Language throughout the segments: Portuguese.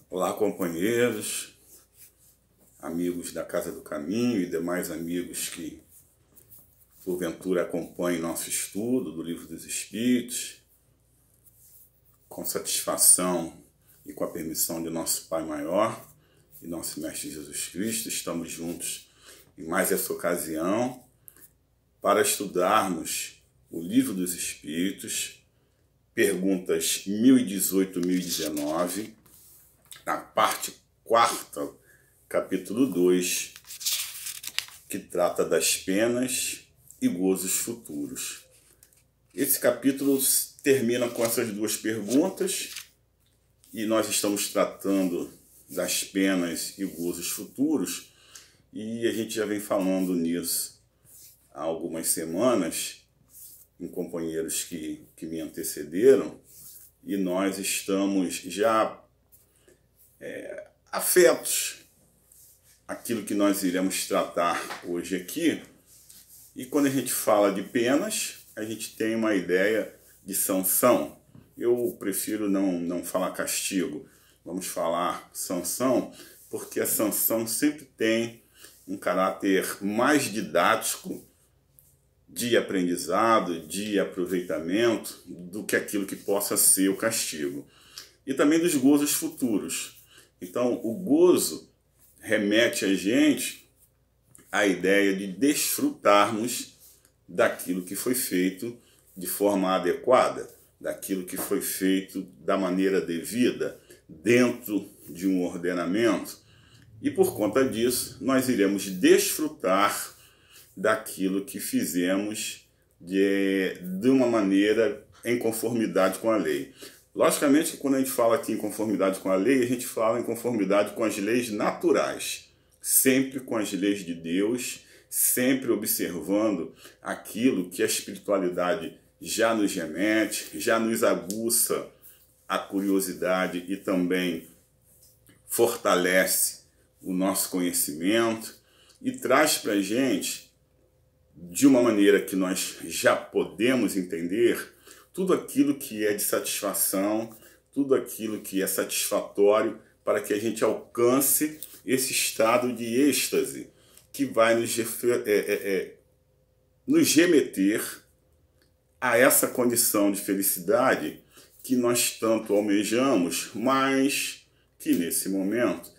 Olá, companheiros, amigos da Casa do Caminho e demais amigos que, porventura, acompanhem nosso estudo do Livro dos Espíritos. Com satisfação e com a permissão de nosso Pai Maior e nosso Mestre Jesus Cristo, estamos juntos em mais essa ocasião para estudarmos o Livro dos Espíritos, perguntas 1018 e 1019, na parte 4ª, capítulo 2, que trata das penas e gozos futuros. Esse capítulo termina com essas duas perguntas e nós estamos tratando das penas e gozos futuros, e a gente já vem falando nisso há algumas semanas em companheiros que me antecederam, e nós estamos já afetos àquilo que nós iremos tratar hoje aqui. E quando a gente fala de penas, a gente tem uma ideia de sanção. Eu prefiro não falar castigo, vamos falar sanção, porque a sanção sempre tem um caráter mais didático, de aprendizado, de aproveitamento, do que aquilo que possa ser o castigo. E também dos gozos futuros. Então, o gozo remete a gente à ideia de desfrutarmos daquilo que foi feito de forma adequada, daquilo que foi feito da maneira devida, dentro de um ordenamento. E por conta disso, nós iremos desfrutar daquilo que fizemos de uma maneira em conformidade com a lei. Logicamente que quando a gente fala aqui em conformidade com a lei, a gente fala em conformidade com as leis naturais, sempre com as leis de Deus, sempre observando aquilo que a espiritualidade já nos remete, já nos aguça a curiosidade e também fortalece o nosso conhecimento e traz para a gente, de uma maneira que nós já podemos entender, tudo aquilo que é de satisfação, tudo aquilo que é satisfatório para que a gente alcance esse estado de êxtase que vai nos remeter a essa condição de felicidade que nós tanto almejamos, mas que nesse momento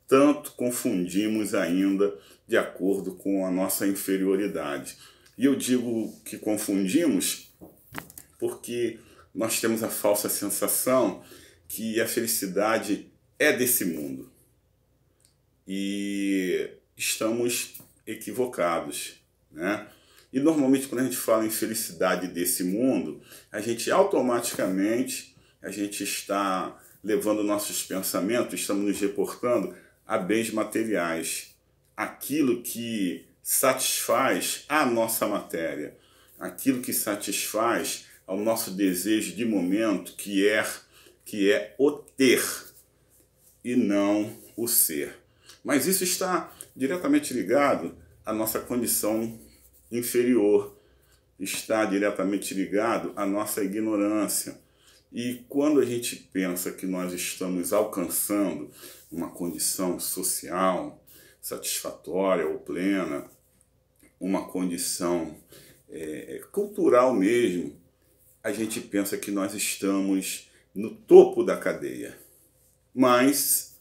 tanto confundimos ainda de acordo com a nossa inferioridade. E eu digo que confundimos porque nós temos a falsa sensação que a felicidade é desse mundo. E estamos equivocados, né? E normalmente quando a gente fala em felicidade desse mundo, a gente automaticamente está levando nossos pensamentos, estamos nos reportando a bens materiais, aquilo que satisfaz a nossa matéria, aquilo que satisfaz ao nosso desejo de momento, que é o ter e não o ser. Mas isso está diretamente ligado à nossa condição inferior, está diretamente ligado à nossa ignorância. E quando a gente pensa que nós estamos alcançando uma condição social satisfatória ou plena, uma condição cultural mesmo, a gente pensa que nós estamos no topo da cadeia. Mas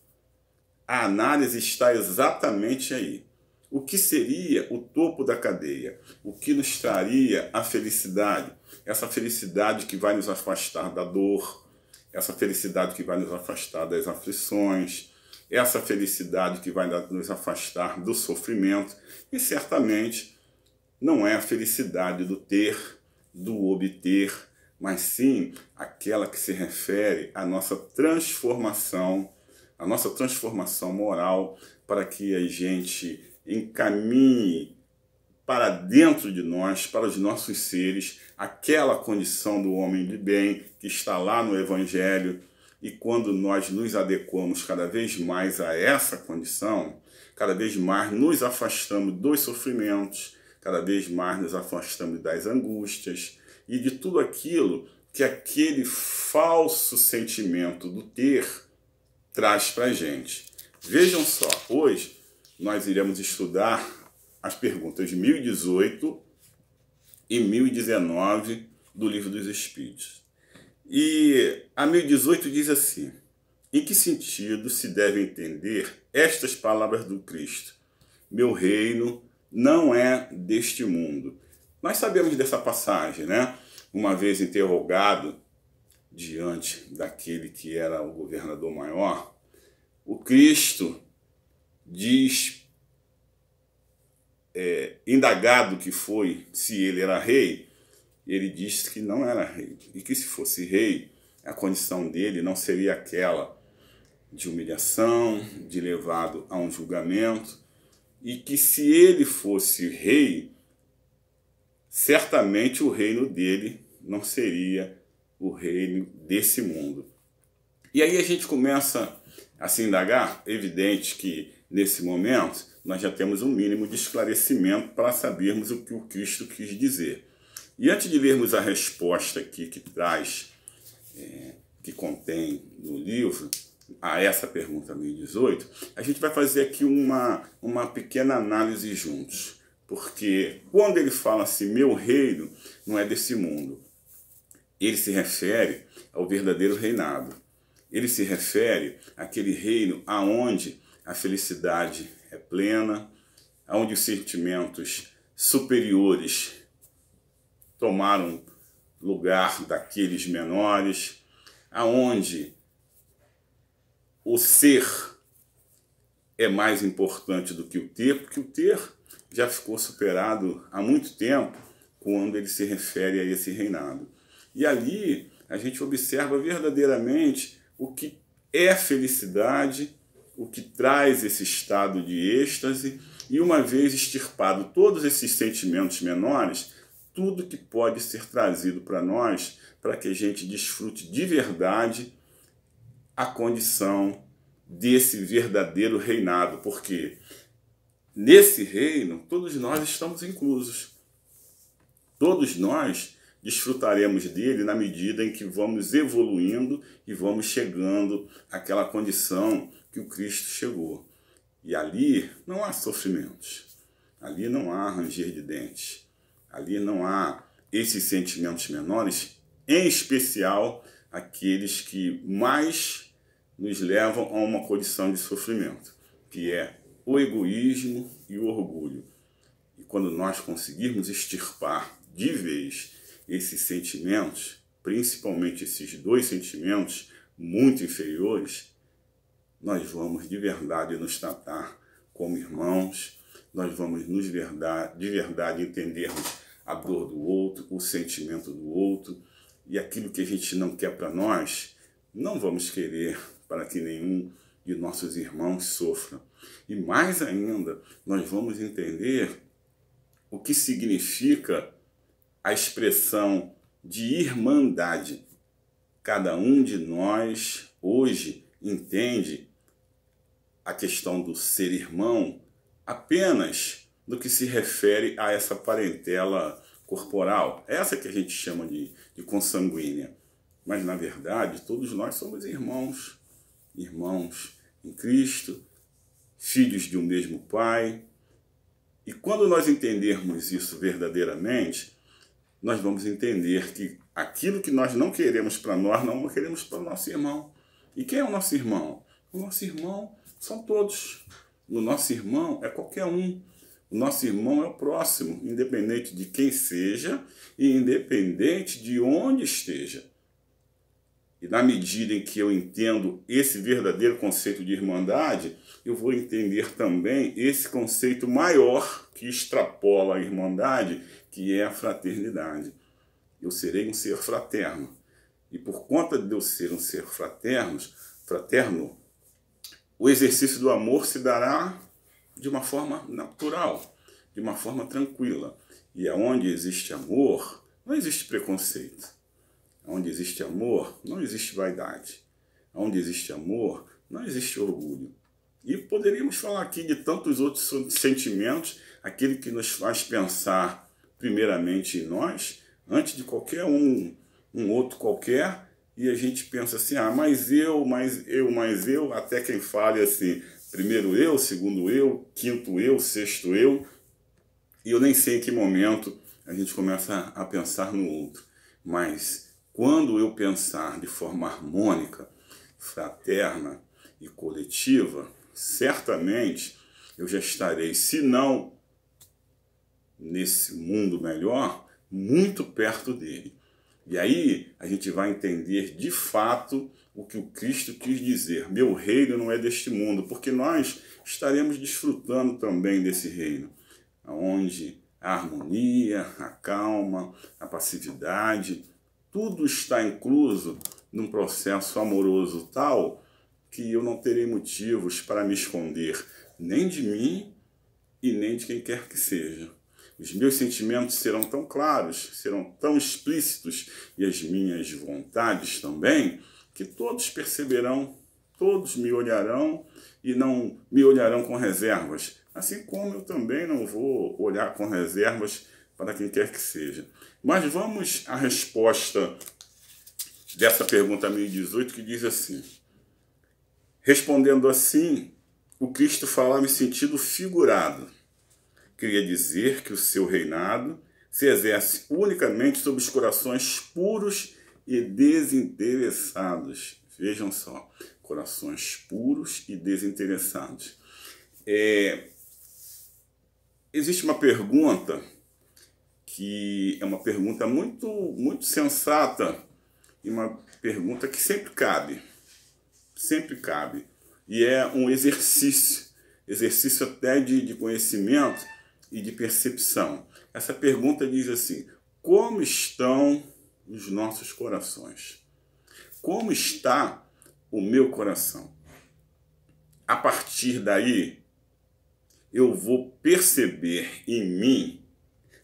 a análise está exatamente aí. O que seria o topo da cadeia? O que nos traria a felicidade? Essa felicidade que vai nos afastar da dor, essa felicidade que vai nos afastar das aflições, essa felicidade que vai nos afastar do sofrimento, e certamente não é a felicidade do ter, do obter, mas sim aquela que se refere à nossa transformação moral, para que a gente encaminhe para dentro de nós, para os nossos seres, aquela condição do homem de bem que está lá no Evangelho. E quando nós nos adequamos cada vez mais a essa condição, cada vez mais nos afastamos dos sofrimentos, cada vez mais nos afastamos das angústias e de tudo aquilo que aquele falso sentimento do ter traz para a gente. Vejam só, hoje nós iremos estudar as perguntas 1018 e 1019 do Livro dos Espíritos. E a 1018 diz assim: em que sentido se deve entender estas palavras do Cristo? Meu reino não é deste mundo. Nós sabemos dessa passagem, né? Uma vez interrogado diante daquele que era o governador maior, o Cristo diz, indagado que foi se ele era rei, ele disse que não era rei, e que se fosse rei, a condição dele não seria aquela de humilhação, de levado a um julgamento, e que se ele fosse rei, certamente o reino dele não seria o reino desse mundo. E aí a gente começa a se indagar. Evidente que nesse momento nós já temos um mínimo de esclarecimento para sabermos o que o Cristo quis dizer. E antes de lermos a resposta aqui que traz, que contém no livro, a essa pergunta 1018, a gente vai fazer aqui uma pequena análise juntos. Porque quando ele fala assim, meu reino não é desse mundo, ele se refere ao verdadeiro reinado. Ele se refere àquele reino aonde a felicidade é plena, aonde os sentimentos superiores tomaram lugar daqueles menores, aonde o ser é mais importante do que o ter, porque o ter já ficou superado há muito tempo quando ele se refere a esse reinado. E ali a gente observa verdadeiramente o que é felicidade, o que traz esse estado de êxtase, e uma vez extirpado todos esses sentimentos menores, tudo que pode ser trazido para nós, para que a gente desfrute de verdade a condição desse verdadeiro reinado, porque nesse reino todos nós estamos inclusos. Todos nós desfrutaremos dele na medida em que vamos evoluindo e vamos chegando àquela condição que o Cristo chegou. E ali não há sofrimentos, ali não há ranger de dentes, ali não há esses sentimentos menores, em especial aqueles que mais nos levam a uma condição de sofrimento, que é o egoísmo e o orgulho. E quando nós conseguirmos extirpar de vez esses sentimentos, principalmente esses dois sentimentos muito inferiores, nós vamos de verdade nos tratar como irmãos, nós vamos de verdade entendermos a dor do outro, o sentimento do outro, e aquilo que a gente não quer para nós, não vamos querer para que nenhum de nossos irmãos sofra. E mais ainda, nós vamos entender o que significa a expressão de irmandade. Cada um de nós hoje entende a questão do ser irmão apenas no que se refere a essa parentela corporal, essa que a gente chama de consanguínea. Mas, na verdade, todos nós somos irmãos, irmãos em Cristo, filhos de um mesmo Pai. E quando nós entendermos isso verdadeiramente, nós vamos entender que aquilo que nós não queremos para nós, não queremos para o nosso irmão. E quem é o nosso irmão? O nosso irmão são todos. O nosso irmão é qualquer um. O nosso irmão é o próximo, independente de quem seja e independente de onde esteja. E na medida em que eu entendo esse verdadeiro conceito de irmandade, eu vou entender também esse conceito maior que extrapola a irmandade, que é a fraternidade. Eu serei um ser fraterno. E por conta de eu ser um ser fraterno, o exercício do amor se dará de uma forma natural, de uma forma tranquila. E aonde existe amor, não existe preconceito. Onde existe amor, não existe vaidade. Onde existe amor, não existe orgulho. E poderíamos falar aqui de tantos outros sentimentos, aquele que nos faz pensar primeiramente em nós, antes de qualquer um outro qualquer, e a gente pensa assim, mas eu, até quem fale assim, primeiro eu, segundo eu, quinto eu, sexto eu, e eu nem sei em que momento a gente começa a pensar no outro. Mas quando eu pensar de forma harmônica, fraterna e coletiva, certamente eu já estarei, se não nesse mundo melhor, muito perto dele. E aí a gente vai entender de fato o que o Cristo quis dizer. Meu reino não é deste mundo, porque nós estaremos desfrutando também desse reino, onde a harmonia, a calma, a passividade, tudo está incluso num processo amoroso tal que eu não terei motivos para me esconder nem de mim e nem de quem quer que seja. Os meus sentimentos serão tão claros, serão tão explícitos, e as minhas vontades também, que todos perceberão, todos me olharão e não me olharão com reservas. Assim como eu também não vou olhar com reservas para quem quer que seja. Mas vamos à resposta dessa pergunta 1018, que diz assim: respondendo assim, o Cristo falava em sentido figurado. Queria dizer que o seu reinado se exerce unicamente sobre os corações puros e desinteressados. Vejam só, corações puros e desinteressados. Existe uma pergunta que é uma pergunta muito sensata e uma pergunta que sempre cabe, e é um exercício até de conhecimento e de percepção. Essa pergunta diz assim: como estão os nossos corações? Como está o meu coração? A partir daí, eu vou perceber em mim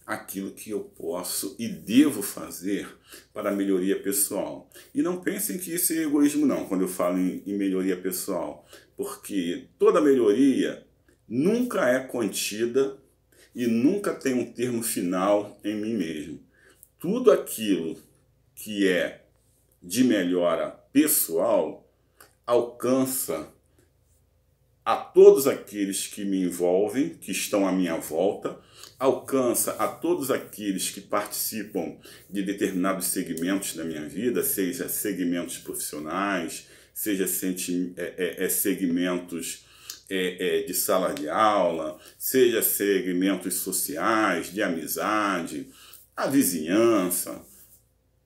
aquilo que eu posso e devo fazer para a melhoria pessoal. E não pensem que isso é egoísmo não, quando eu falo em melhoria pessoal, porque toda melhoria nunca é contida e nunca tem um termo final em mim mesmo. Tudo aquilo que é de melhora pessoal alcança a todos aqueles que me envolvem, que estão à minha volta, alcança a todos aqueles que participam de determinados segmentos da minha vida, seja segmentos profissionais, seja segmentos de sala de aula, seja segmentos sociais, de amizade, a vizinhança.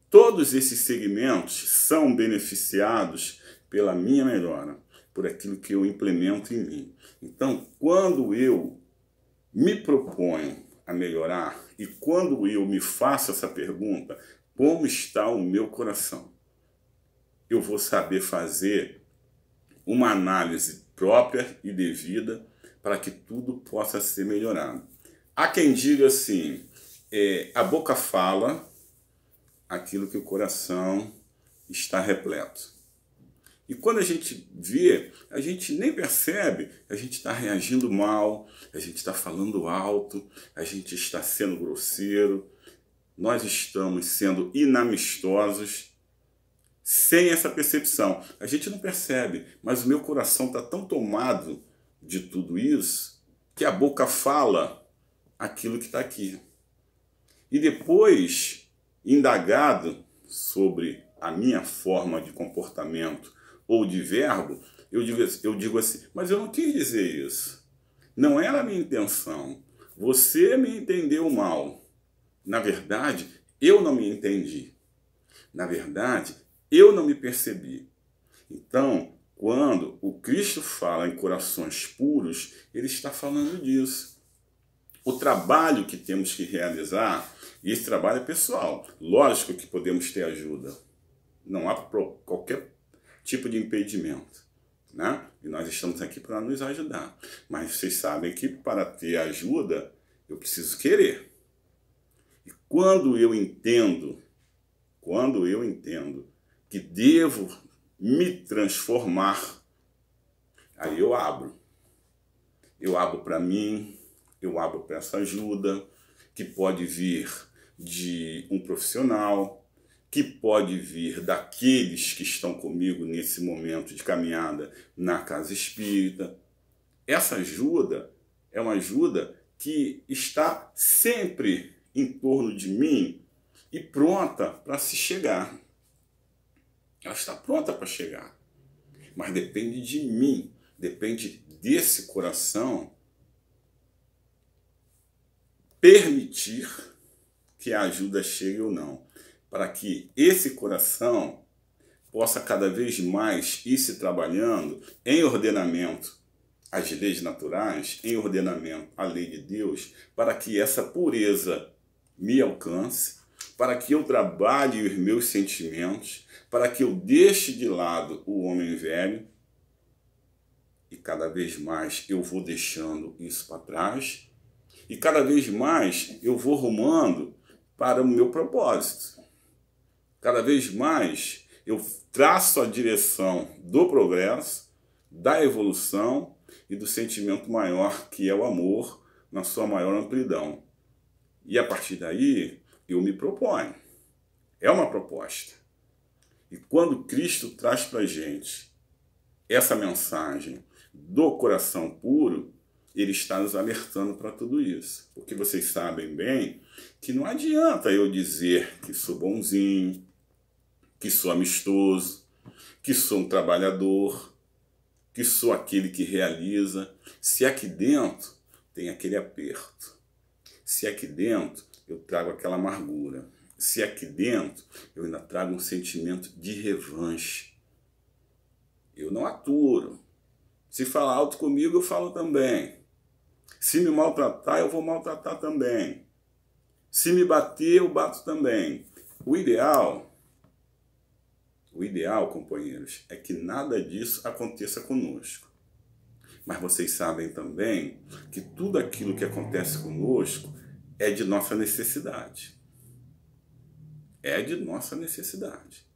Todos esses segmentos são beneficiados pela minha melhora, por aquilo que eu implemento em mim. Então, quando eu me proponho a melhorar e quando eu me faço essa pergunta, como está o meu coração? Eu vou saber fazer uma análise própria e devida para que tudo possa ser melhorado. Há quem diga assim, a boca fala aquilo que o coração está repleto. E quando a gente vê, a gente nem percebe, a gente está reagindo mal, a gente está falando alto, a gente está sendo grosseiro, nós estamos sendo inamistosos, sem essa percepção. A gente não percebe, mas o meu coração está tão tomado de tudo isso, que a boca fala aquilo que está aqui. E depois, indagado sobre a minha forma de comportamento ou de verbo, eu digo assim, mas eu não quis dizer isso. Não era a minha intenção. Você me entendeu mal. Na verdade, eu não me entendi. Na verdade, eu não me percebi. Então, quando o Cristo fala em corações puros, ele está falando disso. O trabalho que temos que realizar, e esse trabalho é pessoal. Lógico que podemos ter ajuda. Não há qualquer tipo de impedimento, né? E nós estamos aqui para nos ajudar. Mas vocês sabem que para ter ajuda, eu preciso querer. E quando eu entendo que devo me transformar, aí eu abro. Eu abro para mim, eu abro para essa ajuda, que pode vir de um profissional, que pode vir daqueles que estão comigo nesse momento de caminhada na casa espírita. Essa ajuda é uma ajuda que está sempre em torno de mim e pronta para se chegar. Ela está pronta para chegar, mas depende de mim, depende desse coração permitir que a ajuda chegue ou não, para que esse coração possa cada vez mais ir se trabalhando em ordenamento às leis naturais, em ordenamento à lei de Deus, para que essa pureza me alcance, para que eu trabalhe os meus sentimentos, para que eu deixe de lado o homem velho, e cada vez mais eu vou deixando isso para trás, e cada vez mais eu vou rumando para o meu propósito. Cada vez mais eu traço a direção do progresso, da evolução e do sentimento maior, que é o amor, na sua maior amplidão. E a partir daí, eu me proponho. É uma proposta. E quando Cristo traz para a gente essa mensagem do coração puro, ele está nos alertando para tudo isso. Porque vocês sabem bem que não adianta eu dizer que sou bonzinho, que sou amistoso, que sou um trabalhador, que sou aquele que realiza, se aqui dentro tem aquele aperto, se aqui dentro eu trago aquela amargura, se aqui dentro eu ainda trago um sentimento de revanche. Eu não aturo. Se falar alto comigo, eu falo também. Se me maltratar, eu vou maltratar também. Se me bater, eu bato também. O ideal, companheiros, é que nada disso aconteça conosco. Mas vocês sabem também que tudo aquilo que acontece conosco é de nossa necessidade. É de nossa necessidade.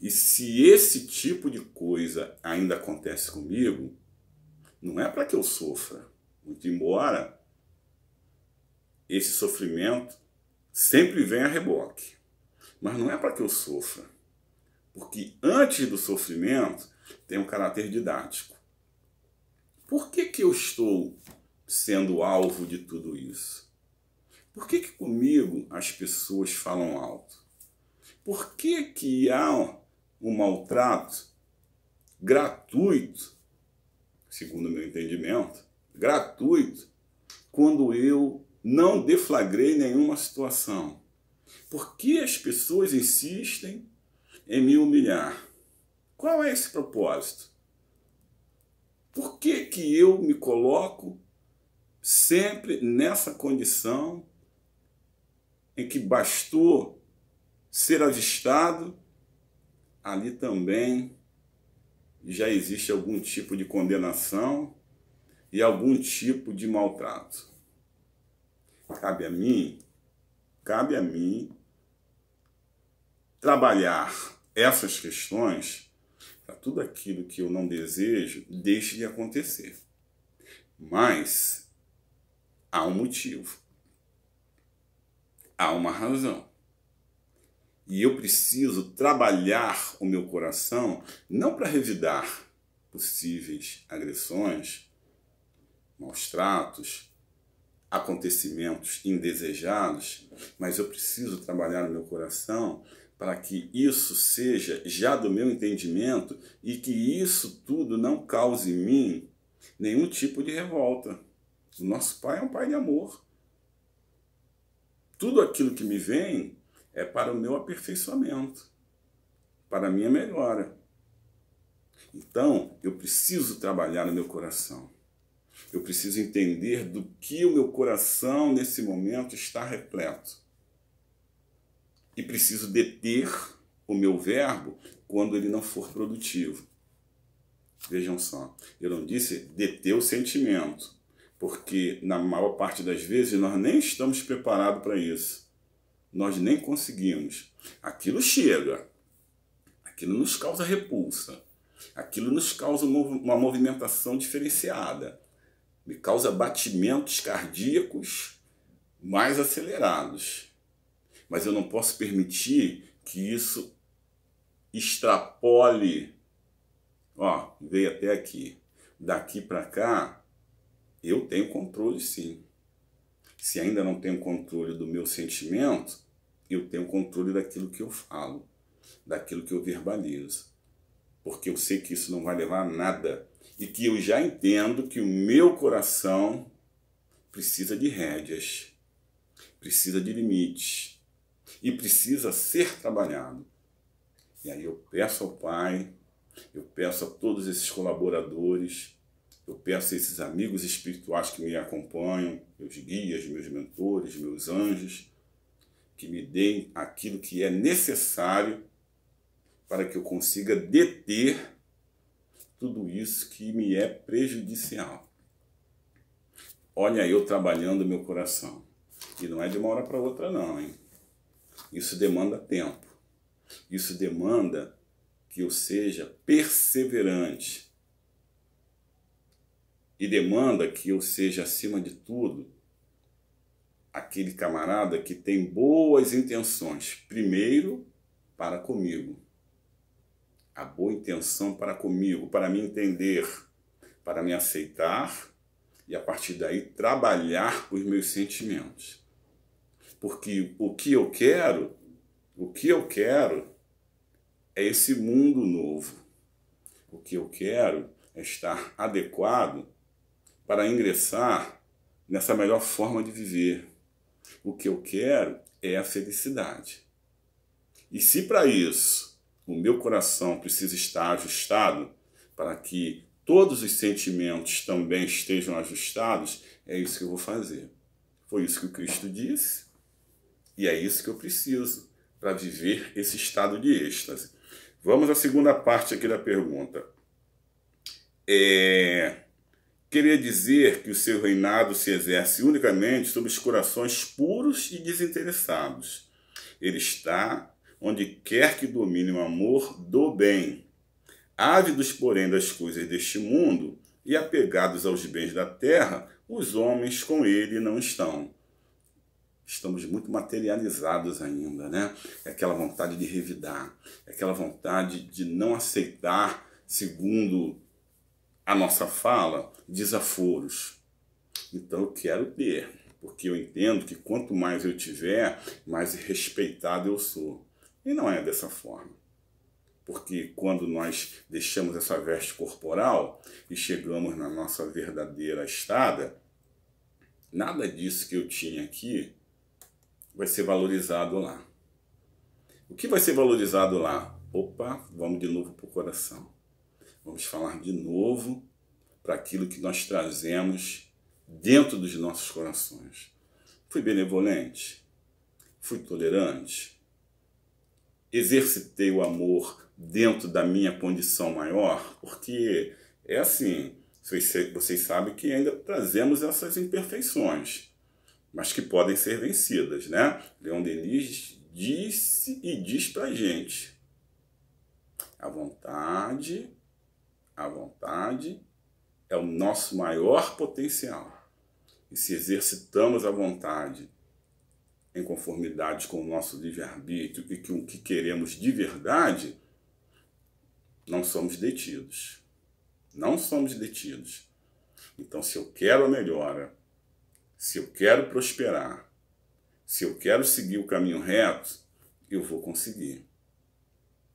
E se esse tipo de coisa ainda acontece comigo, não é para que eu sofra. Muito embora esse sofrimento sempre venha a reboque. Mas não é para que eu sofra. Porque antes do sofrimento tem um caráter didático. Por que eu estou sendo alvo de tudo isso? Por que comigo as pessoas falam alto? Por que há um maltrato gratuito, segundo o meu entendimento, gratuito, quando eu não deflagrei nenhuma situação? Por que as pessoas insistem em me humilhar? Qual é esse propósito? Por que eu me coloco sempre nessa condição em que bastou ser avistado, ali também já existe algum tipo de condenação e algum tipo de maltrato? Cabe a mim trabalhar essas questões para tudo aquilo que eu não desejo deixe de acontecer. Mas há um motivo, há uma razão. E eu preciso trabalhar o meu coração não para revidar possíveis agressões, maus tratos, acontecimentos indesejados, mas eu preciso trabalhar o meu coração para que isso seja já do meu entendimento e que isso tudo não cause em mim nenhum tipo de revolta. O nosso Pai é um Pai de amor. Tudo aquilo que me vem é para o meu aperfeiçoamento, para a minha melhora. Então, eu preciso trabalhar no meu coração. Eu preciso entender do que o meu coração nesse momento está repleto. E preciso deter o meu verbo quando ele não for produtivo. Vejam só, eu não disse deter o sentimento, porque na maior parte das vezes nós nem estamos preparados para isso. Nós nem conseguimos. Aquilo chega, aquilo nos causa repulsa, aquilo nos causa uma movimentação diferenciada, me causa batimentos cardíacos mais acelerados. Mas eu não posso permitir que isso extrapole, ó, veio até aqui. Daqui para cá, eu tenho controle sim. Se ainda não tenho controle do meu sentimento, eu tenho controle daquilo que eu falo, daquilo que eu verbalizo. Porque eu sei que isso não vai levar a nada. E que eu já entendo que o meu coração precisa de rédeas, precisa de limites e precisa ser trabalhado. E aí eu peço ao Pai, eu peço a todos esses colaboradores, eu peço a esses amigos espirituais que me acompanham, meus guias, meus mentores, meus anjos, que me deem aquilo que é necessário para que eu consiga deter tudo isso que me é prejudicial. Olha eu trabalhando meu coração. E não é de uma hora para outra não, hein? Isso demanda tempo. Isso demanda que eu seja perseverante. E demanda que eu seja, acima de tudo, aquele camarada que tem boas intenções. Primeiro, para comigo. A boa intenção para comigo, para me entender, para me aceitar e a partir daí trabalhar os meus sentimentos. Porque o que eu quero é esse mundo novo. O que eu quero é estar adequado para ingressar nessa melhor forma de viver. O que eu quero é a felicidade. E se para isso o meu coração precisa estar ajustado para que todos os sentimentos também estejam ajustados, é isso que eu vou fazer. Foi isso que o Cristo disse e é isso que eu preciso para viver esse estado de êxtase. Vamos à segunda parte aqui da pergunta. Queria dizer que o seu reinado se exerce unicamente sobre os corações puros e desinteressados. Ele está onde quer que domine o amor do bem. Ávidos, porém, das coisas deste mundo e apegados aos bens da terra, os homens com ele não estão. Estamos muito materializados ainda, né? É aquela vontade de revidar, é aquela vontade de não aceitar, segundo a nossa fala, desaforos. Então eu quero ter, porque eu entendo que quanto mais eu tiver, mais respeitado eu sou. E não é dessa forma. Porque quando nós deixamos essa veste corporal e chegamos na nossa verdadeira estada, nada disso que eu tinha aqui vai ser valorizado lá. O que vai ser valorizado lá? Opa, vamos de novo para o coração. Vamos falar de novo para aquilo que nós trazemos dentro dos nossos corações. Fui benevolente? Fui tolerante? Exercitei o amor dentro da minha condição maior? Porque é assim, vocês sabem que ainda trazemos essas imperfeições, mas que podem ser vencidas, né? Leon Denis disse e diz pra gente: a vontade é o nosso maior potencial. E se exercitamos a vontade em conformidade com o nosso livre-arbítrio e com o que queremos de verdade, não somos detidos. Não somos detidos. Então, se eu quero a melhora, se eu quero prosperar, se eu quero seguir o caminho reto, eu vou conseguir.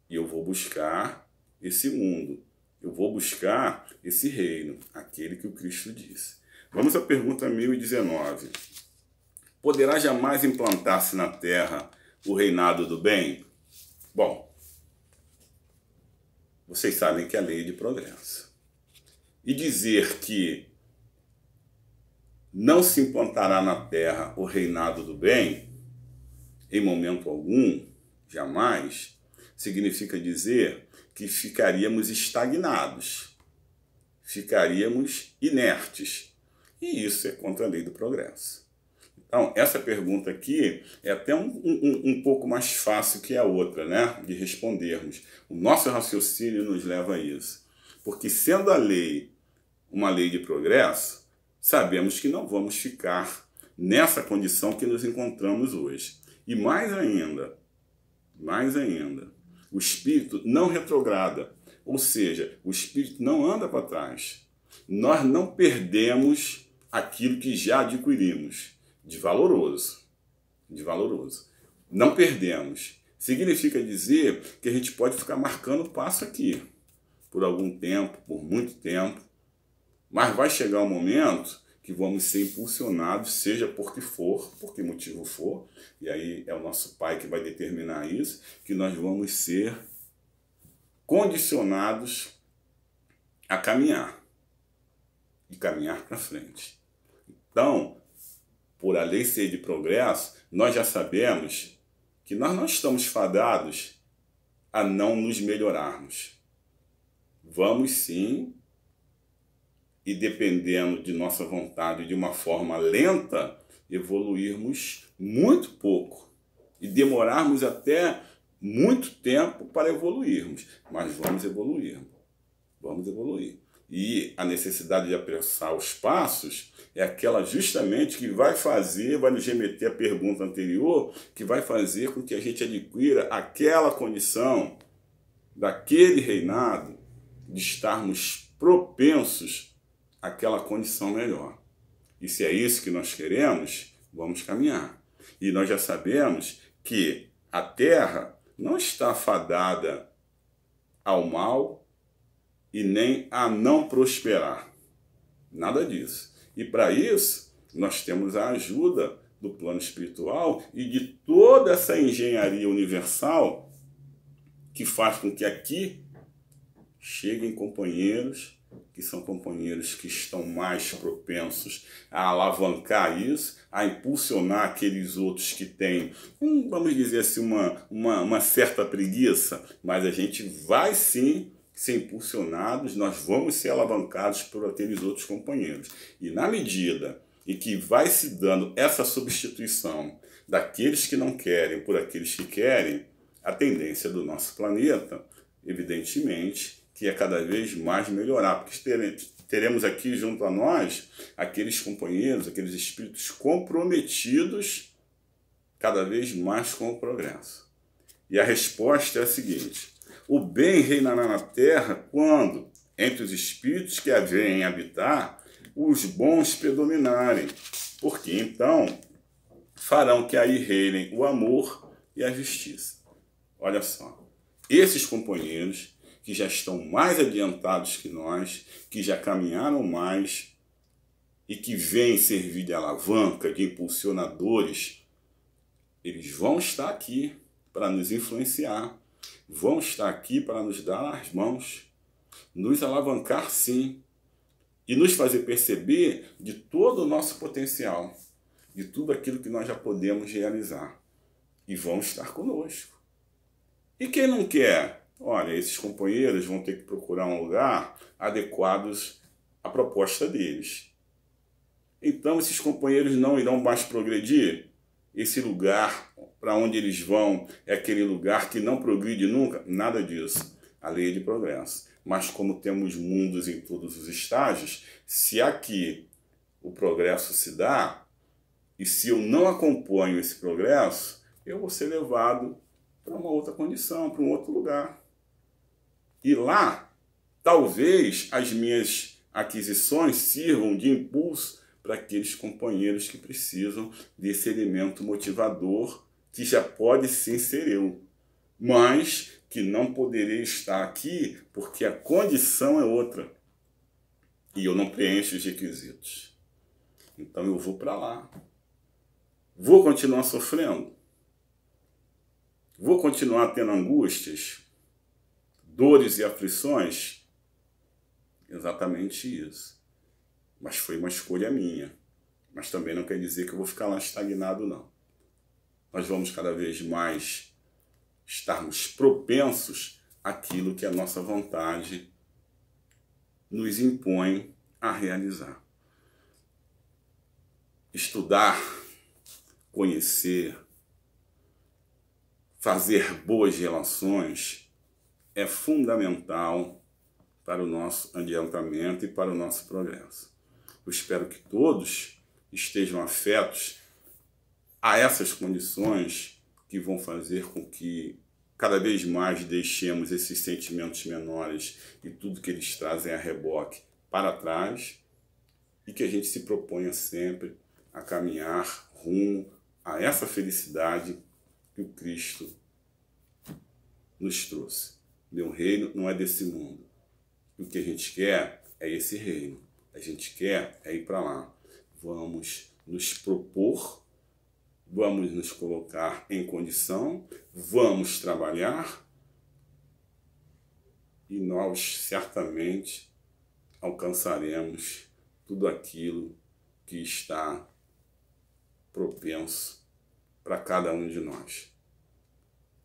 E eu vou buscar esse mundo. Eu vou buscar esse reino, aquele que o Cristo disse. Vamos à pergunta 1019. Poderá jamais implantar-se na terra o reinado do bem? Bom, vocês sabem que é a lei de progresso. E dizer que não se implantará na terra o reinado do bem, em momento algum, jamais, significa dizer que ficaríamos estagnados, ficaríamos inertes. E isso é contra a lei do progresso. Então, essa pergunta aqui é até um pouco mais fácil que a outra, né, de respondermos. O nosso raciocínio nos leva a isso. Porque sendo a lei uma lei de progresso, sabemos que não vamos ficar nessa condição que nos encontramos hoje. E mais ainda, mais ainda. O espírito não retrograda, ou seja, o espírito não anda para trás. Nós não perdemos aquilo que já adquirimos de valoroso. De valoroso. Não perdemos. Significa dizer que a gente pode ficar marcando passo aqui por algum tempo, por muito tempo, mas vai chegar um momento que vamos ser impulsionados, seja por que motivo for, e aí é o nosso Pai que vai determinar isso, que nós vamos ser condicionados a caminhar, e caminhar para frente. Então, por a lei ser de progresso, nós já sabemos que nós não estamos fadados a não nos melhorarmos. Vamos sim, e dependendo de nossa vontade de uma forma lenta, evoluirmos muito pouco e demorarmos até muito tempo para evoluirmos, mas vamos evoluir. Vamos evoluir. E a necessidade de apressar os passos é aquela justamente que vai nos remeter à pergunta anterior, que vai fazer com que a gente adquira aquela condição daquele reinado, de estarmos propensos àquela condição melhor. E se é isso que nós queremos, vamos caminhar. E nós já sabemos que a Terra não está fadada ao mal e nem a não prosperar. Nada disso. E para isso, nós temos a ajuda do plano espiritual e de toda essa engenharia universal que faz com que aqui cheguem companheiros que são companheiros que estão mais propensos a alavancar isso, a impulsionar aqueles outros que têm, vamos dizer assim, uma certa preguiça, mas a gente vai sim ser impulsionados, nós vamos ser alavancados por aqueles outros companheiros. E na medida em que vai se dando essa substituição daqueles que não querem por aqueles que querem, a tendência do nosso planeta, evidentemente, que é cada vez mais melhorar, porque teremos aqui junto a nós aqueles companheiros, aqueles espíritos comprometidos cada vez mais com o progresso. E a resposta é a seguinte: o bem reinará na Terra quando, entre os espíritos que a vêm habitar, os bons predominarem, porque então farão que aí reinem o amor e a justiça. Olha só, esses companheiros que já estão mais adiantados que nós, que já caminharam mais e que vêm servir de alavanca, de impulsionadores, eles vão estar aqui para nos influenciar, vão estar aqui para nos dar as mãos, nos alavancar sim, e nos fazer perceber de todo o nosso potencial, de tudo aquilo que nós já podemos realizar, e vão estar conosco. E quem não quer? Olha, esses companheiros vão ter que procurar um lugar adequados à proposta deles. Então, esses companheiros não irão mais progredir? Esse lugar para onde eles vão é aquele lugar que não progride nunca? Nada disso. A lei é de progresso. Mas como temos mundos em todos os estágios, se aqui o progresso se dá, e se eu não acompanho esse progresso, eu vou ser levado para uma outra condição, para um outro lugar. E lá, talvez as minhas aquisições sirvam de impulso para aqueles companheiros que precisam desse elemento motivador, que já pode sim ser eu, mas que não poderei estar aqui porque a condição é outra e eu não preencho os requisitos. Então eu vou para lá. Vou continuar sofrendo? Vou continuar tendo angústias, dores e aflições? Exatamente isso. Mas foi uma escolha minha. Mas também não quer dizer que eu vou ficar lá estagnado, não. Nós vamos cada vez mais estarmos propensos àquilo que a nossa vontade nos impõe a realizar. Estudar, conhecer, fazer boas relações é fundamental para o nosso adiantamento e para o nosso progresso. Eu espero que todos estejam afetos a essas condições que vão fazer com que cada vez mais deixemos esses sentimentos menores e tudo que eles trazem a reboque para trás e que a gente se proponha sempre a caminhar rumo a essa felicidade que o Cristo nos trouxe. Meu reino não é desse mundo. O que a gente quer é esse reino. A gente quer é ir para lá. Vamos nos propor, vamos nos colocar em condição, vamos trabalhar e nós certamente alcançaremos tudo aquilo que está propenso para cada um de nós.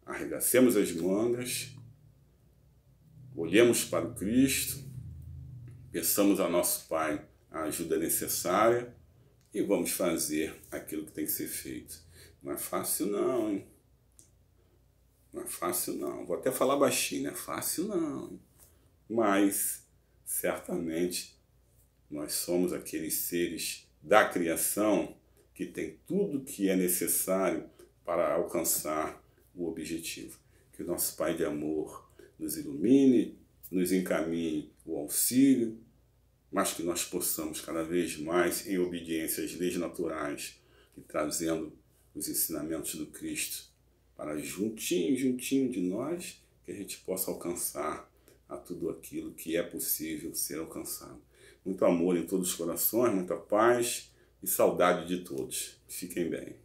Arregacemos as mangas, olhemos para o Cristo, peçamos ao nosso Pai a ajuda necessária e vamos fazer aquilo que tem que ser feito. Não é fácil não, hein? Não é fácil não. Vou até falar baixinho, não é fácil não. Mas, certamente, nós somos aqueles seres da criação que tem tudo que é necessário para alcançar o objetivo. Que o nosso Pai de amor nos ilumine, nos encaminhe o auxílio, mas que nós possamos cada vez mais, em obediência às leis naturais e trazendo os ensinamentos do Cristo para juntinho de nós, que a gente possa alcançar a tudo aquilo que é possível ser alcançado. Muito amor em todos os corações, muita paz e saudade de todos. Fiquem bem.